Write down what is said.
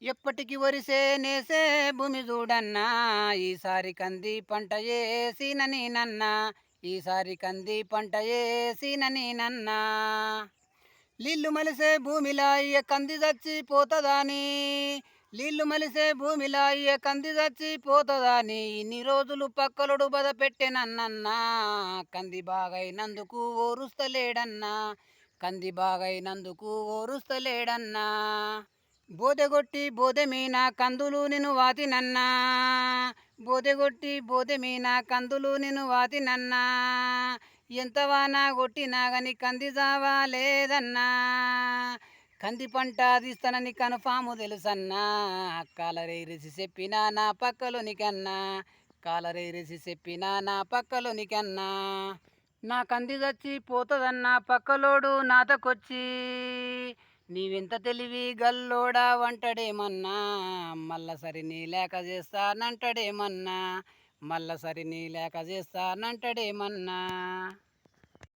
ఎప్పటికి వరిసే నేసే భూమి చూడన్నా, ఈసారి కంది పంట ఏసినని నన్నా, ఈసారి కంది పంట ఏసినని నన్నా. నీళ్ళు మలిసే భూమిలా ఇయ్య కంది చచ్చిపోతదాని, నీళ్ళు మలిసే భూమిలా ఇయ్య కంది చచ్చిపోతదాని, ఇన్ని రోజులు పక్కలుడు బద పెట్టెనన్నన్నా, కంది బాగైనందుకు ఓరుస్తలేడన్నా, కంది బాగైనందుకు ఓరుస్తలేడన్నా. బోదెగొట్టి బోదె మీన కందులు నిన్ను వాతినన్నా, బోదెగొట్టి బోదె మీన కందులు నిన్ను వాతినన్నా, ఎంత వాన కొట్టినా గని కంది జావాలేదన్నా, కంది పంట తీస్తానని కన్ఫాము తెలుసన్నా, కాలరేసి చెప్పినా నా పక్కలోనికన్నా, కాలరేసి చెప్పినా నా పక్కలోనికన్నా. నా కంది చచ్చి పోతదన్నా పక్కలోడు నాతకొచ్చి, నీవెంత తెలివి గల్లోడా వంటడేమన్నా, మల్ల సరి నీ లేక చేస్తానంటడేమన్నా, మల్ల సరి నీ లేక చేస్తానంటడేమన్నా.